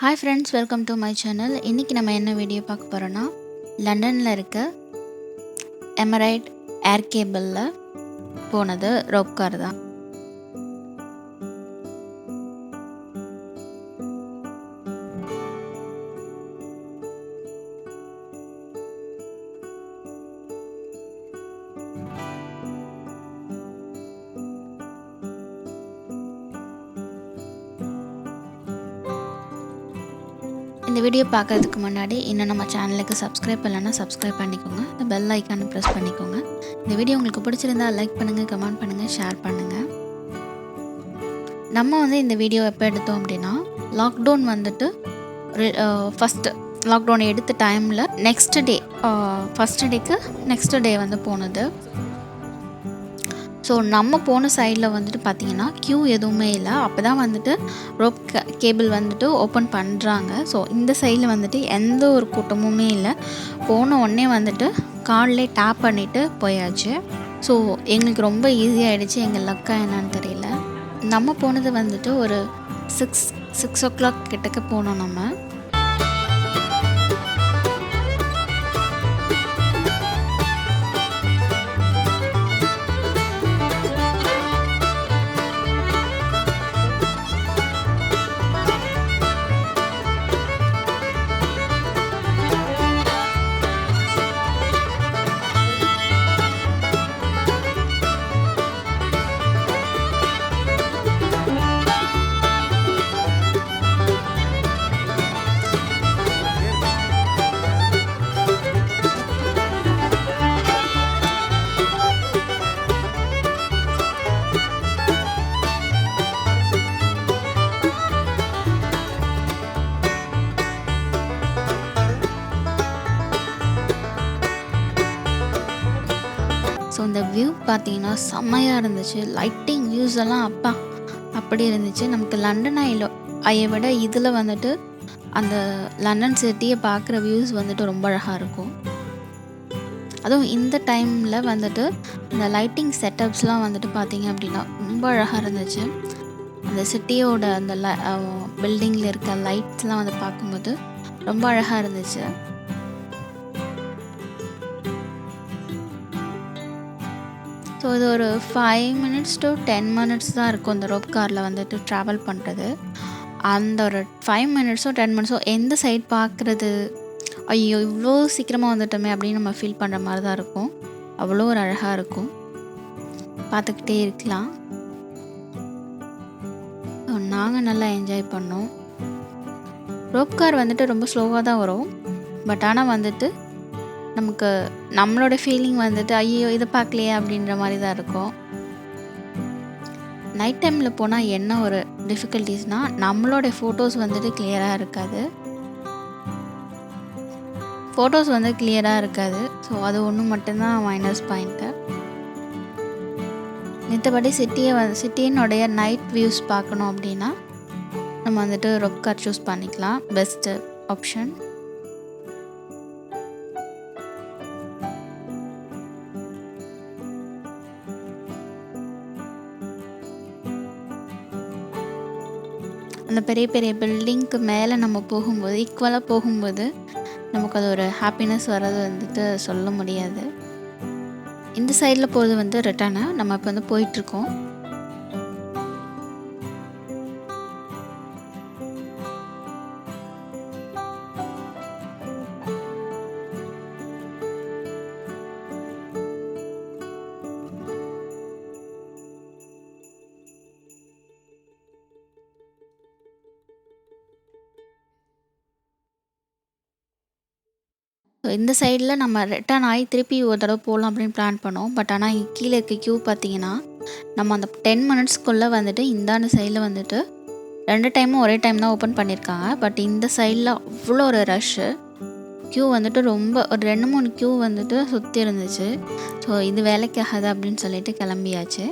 Hi friends, welcome to my channel. இன்னைக்கு நம்ம என்ன வீடியோ பார்க்க போறோம்னா லண்டன்ல இருக்க எமிரேட் ஏர் கேபிள்ல போனது ரோப் கார் தான். இந்த வீடியோ பார்க்கறதுக்கு முன்னாடி இன்னும் நம்ம சேனலுக்கு சப்ஸ்கிரைப் பண்ணலன்னா சப்ஸ்கிரைப் பண்ணிக்கோங்க. இந்த பெல் ஐக்கானை ப்ரெஸ் பண்ணிக்கோங்க. இந்த வீடியோ உங்களுக்கு பிடிச்சிருந்தா லைக் பண்ணுங்கள், கமெண்ட் பண்ணுங்கள், ஷேர் பண்ணுங்கள். நம்ம இந்த வீடியோ எப்போ எடுத்தோம் அப்படின்னா லாக்டவுன் ஃபஸ்ட்டு லாக்டவுன் எடுத்த டைமில் நெக்ஸ்ட் டே போனது. ஸோ நம்ம போன சைடில் பார்த்திங்கன்னா க்யூ எதுவுமே இல்லை. அப்போ தான் ரோப் கேபிள் ஓப்பன் பண்ணுறாங்க. ஸோ இந்த சைடில் எந்த ஒரு கூட்டமுமே இல்லை. போன உடனே கார்ட்லே டேப் பண்ணிவிட்டு போயாச்சு. ஸோ எங்களுக்கு ரொம்ப ஈஸியாகிடுச்சு. எங்கள் லக்கா என்னன்னு தெரியல. நம்ம போனது ஒரு 6 o'clock கிட்டக்க போனோம் நம்ம. ஸோ இந்த வியூ பார்த்தீங்கன்னா செம்மையாக இருந்துச்சு. லைட்டிங் வியூஸ் எல்லாம் அப்படி இருந்துச்சு. நமக்கு லண்டன் ஐயை விட இதில் அந்த லண்டன் சிட்டியை பார்க்குற வியூஸ் ரொம்ப அழகாக இருக்கும். அதுவும் இந்த டைமில் இந்த லைட்டிங் செட்டப்ஸ்லாம் பார்த்தீங்க அப்படின்னா ரொம்ப அழகாக இருந்துச்சு. அந்த சிட்டியோட அந்த பில்டிங்கில் இருக்க லைட்ஸ்லாம் பார்க்கும்போது ரொம்ப அழகாக இருந்துச்சு. ஸோ இது ஒரு 5 minutes to 10 minutes தான் இருக்கும் இந்த ரோப் காரில் ட்ராவல் பண்ணுறது. அந்த ஒரு 5 minutes or 10 minutes எந்த சைட் பார்க்குறது, ஐயோ இவ்வளோ சீக்கிரமாக வந்துட்டோமே அப்படின்னு நம்ம ஃபீல் பண்ணுற மாதிரி தான் இருக்கும். அவ்வளோ ஒரு அழகாக இருக்கும், பார்த்துக்கிட்டே இருக்கலாம். நாங்கள் நல்லா என்ஜாய் பண்ணோம். ரோப் கார் ரொம்ப ஸ்லோவாக தான் வரும். பட் ஆனால் நமக்கு நம்மளோட ஃபீலிங் ஐயோ இதை பார்க்கலையே அப்படின்ற மாதிரி தான் இருக்கும். நைட் டைமில் போனால் என்ன ஒரு டிஃபிகல்ட்டிஸ்னால் நம்மளோட ஃபோட்டோஸ் கிளியராக இருக்காது. ஸோ அது ஒன்று மட்டும்தான் மைனஸ் பாயிண்ட்டு. மற்றபடி சிட்டியினுடைய நைட் வியூஸ் பார்க்கணும் அப்படின்னா நம்ம ரோப் கார் சூஸ் பண்ணிக்கலாம். Best option. அந்த பெரிய பெரிய பில்டிங்க்கு மேலே நம்ம போகும்போது ஈக்குவலாக போகும்போது நமக்கு அது ஒரு ஹாப்பினஸ் வர்றது சொல்ல முடியாது. இந்த சைடில் போகிறது ரிட்டர்னு நம்ம இப்போ போயிட்டுருக்கோம். இந்த சைடில் நம்ம ரிட்டர்ன் ஆகி திருப்பி ஒரு தடவை போகலாம் அப்படின்னு பிளான் பண்ணோம். பட் ஆனால் இங்கே கீழே இருக்க க்யூ பார்த்தீங்கன்னா நம்ம அந்த 10 minutesக்குள்ளே இந்தாண்ட சைடில் 2 டைமும் ஒரே டைம் தான் ஓப்பன் பண்ணியிருக்காங்க. பட் இந்த சைடில் அவ்வளோ ஒரு ரஷ்ஷு. க்யூ ரொம்ப ஒரு 2-3 க்யூ சுற்றி இருந்துச்சு. ஸோ இது வேலைக்காகாது அப்படின்னு சொல்லிட்டு கிளம்பியாச்சு.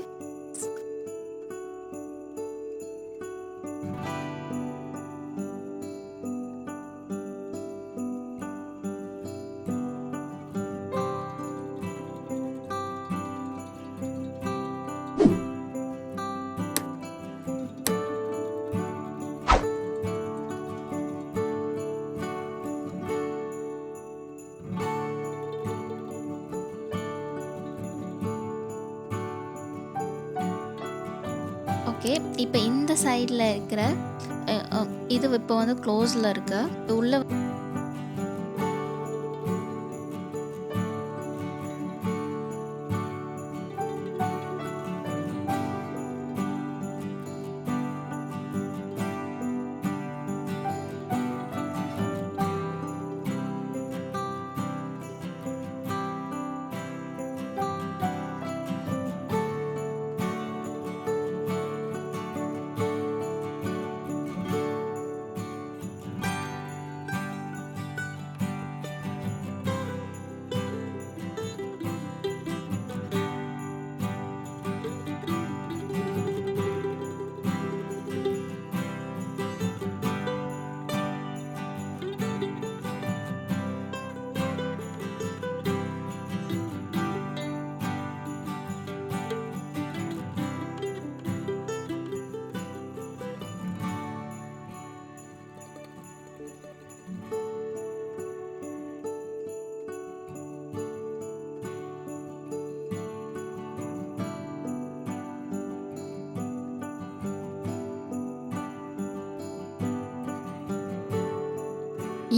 ஓகே, இப்போ இந்த சைடில் இருக்கிற இது இப்போ வந்து க்ளோஸில் இருக்கு. உள்ள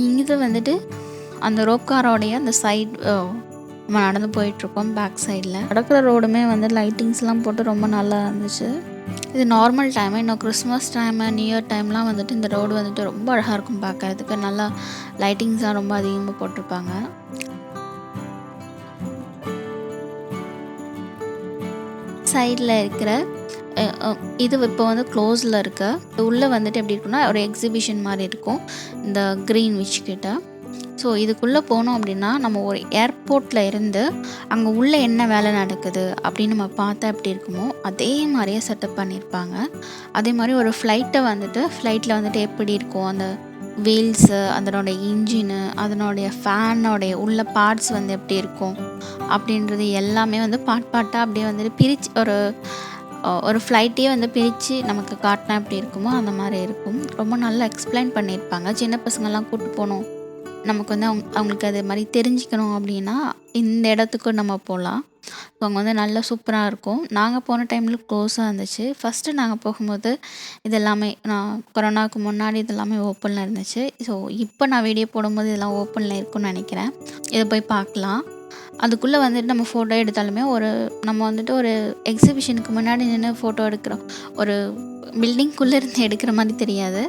இங்கே வந்துட்டு அந்த ரோப் காரோடைய அந்த சைட் நம்ம நடந்து போயிட்டுருக்கோம். பேக் சைடில் நடக்கிற ரோடுமே வந்து லைட்டிங்ஸ்லாம் போட்டு ரொம்ப நல்லா இருந்துச்சு. இது நார்மல் டைமு. இன்னும் கிறிஸ்மஸ் டைமு, நியூ இயர் டைம்லாம் வந்துட்டு இந்த ரோடு வந்துட்டு ரொம்ப அழகாக இருக்கும் பார்க்கறதுக்கு. நல்லா லைட்டிங்ஸ்லாம் ரொம்ப அதிகமாக போட்டிருப்பாங்க. சைடில் இருக்கிற இது இப்போ வந்து க்ளோஸில் இருக்கு. உள்ளே வந்துட்டு எப்படி இருக்குன்னா ஒரு எக்ஸிபிஷன் மாதிரி இருக்கும் இந்த க்ரீன் விச் கிட்ட. ஸோ இதுக்குள்ளே போனோம் அப்படின்னா நம்ம ஒரு ஏர்போர்ட்டில் இருந்து அங்கே உள்ளே என்ன வேலை நடக்குது அப்படின்னு நம்ம பார்த்தா எப்படி இருக்குமோ அதே மாதிரியே செட்டப் பண்ணியிருப்பாங்க. அதே மாதிரி ஒரு ஃப்ளைட்டில் வந்துட்டு எப்படி இருக்கும் அந்த வீல்ஸு, அதனுடைய இன்ஜினு, அதனுடைய ஃபேனோடைய உள்ள பார்ட்ஸ் வந்து எப்படி இருக்கும் அப்படின்றது எல்லாமே வந்து பார்ட்டாக அப்படியே வந்துட்டு பிரித்து ஒரு ஃப்ளைட்டையே வந்து பிரித்து நமக்கு காட்டினா எப்படி இருக்குமோ அந்த மாதிரி இருக்கும். ரொம்ப நல்லா எக்ஸ்பிளைன் பண்ணியிருப்பாங்க. சின்ன பசங்கள்லாம் கூப்பிட்டு போகணும், நமக்கு வந்து அவங்களுக்கு அது மாதிரி தெரிஞ்சுக்கணும் அப்படின்னா இந்த இடத்துக்கு நம்ம போகலாம். ஸோ அங்கே வந்து நல்லா சூப்பராக இருக்கும். நாங்கள் போன டைமில் க்ளோஸாக இருந்துச்சு. ஃபஸ்ட்டு நாங்கள் போகும்போது இதெல்லாமே கொரோனாவுக்கு முன்னாடி இதெல்லாமே ஓப்பனில் இருந்துச்சு. ஸோ இப்போ நான் வீடியோ போடும்போது இதெல்லாம் ஓப்பனில் இருக்குன்னு நினைக்கிறேன். இதை போய் பார்க்கலாம். அதுக்குள்ளே வந்துட்டு நம்ம ஃபோட்டோ எடுத்தாலுமே நம்ம வந்துட்டு ஒரு எக்ஸிபிஷனுக்கு முன்னாடி நின்று ஃபோட்டோ எடுக்கிறோம். ஒரு பில்டிங்குள்ளே இருந்து எடுக்கிற மாதிரி தெரியாது,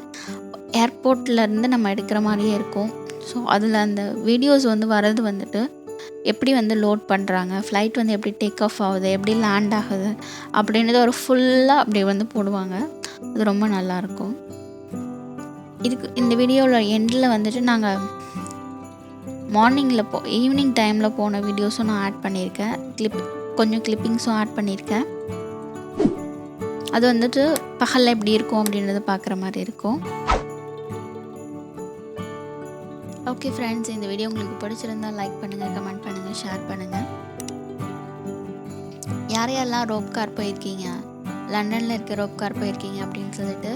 ஏர்போர்ட்லேருந்து நம்ம எடுக்கிற மாதிரியே இருக்கும். ஸோ அதில் அந்த வீடியோஸ் வந்து வர்றது வந்துட்டு எப்படி வந்து லோட் பண்ணுறாங்க, ஃப்ளைட் வந்து எப்படி டேக் ஆஃப் ஆகுது, எப்படி லேண்ட் ஆகுது அப்படின்றது ஒரு ஃபுல்லாக அப்படி வந்து போடுவாங்க. அது ரொம்ப நல்லாயிருக்கும். இந்த வீடியோவில் எண்டில் வந்துட்டு நாங்கள் மார்னிங்கில் ஈவினிங் டைமில் போன வீடியோஸும் நான் ஆட் பண்ணியிருக்கேன். கொஞ்சம் கிளிப்பிங்ஸும் ஆட் பண்ணியிருக்கேன். அது வந்துட்டு பகலில் எப்படி இருக்கும் அப்படின்றத பார்க்குற மாதிரி இருக்கும். ஓகே ஃப்ரெண்ட்ஸ், இந்த வீடியோ உங்களுக்கு பிடிச்சிருந்தால் லைக் பண்ணுங்கள், கமெண்ட் பண்ணுங்கள், ஷேர் பண்ணுங்கள். யாரையெல்லாம் ரோப் கார் போயிருக்கீங்க, லண்டனில் இருக்க ரோப் கார் போயிருக்கீங்க அப்படின்னு சொல்லிட்டு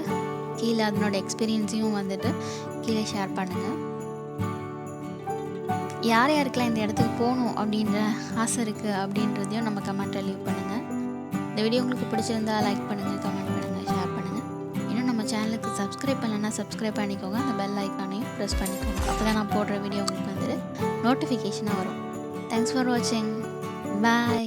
கீழே அதனோட எக்ஸ்பீரியன்ஸையும் வந்துட்டு கீழே ஷேர் பண்ணுங்கள். யார் யாருக்கெல்லாம் இந்த இடத்துக்கு போகணும் அப்படின்ற ஆசை இருக்குது அப்படின்றதையும் நம்ம கமெண்ட்டில் லீவ் பண்ணுங்கள். இந்த வீடியோ உங்களுக்கு பிடிச்சிருந்தா லைக் பண்ணுங்கள், கமெண்ட் பண்ணுங்கள், ஷேர் பண்ணுங்கள். இன்னும் நம்ம சேனலுக்கு சப்ஸ்கிரைப் பண்ணலைன்னா சப்ஸ்கிரைப் பண்ணிக்கோங்க. அந்த பெல் ஐக்கானையும் ப்ரெஸ் பண்ணிக்கோங்க. அப்போ தான் நான் போடுற வீடியோ உங்களுக்கு வந்துட்டு நோட்டிஃபிகேஷனாக வரும். தேங்க்ஸ் ஃபார் வாட்சிங். பாய்.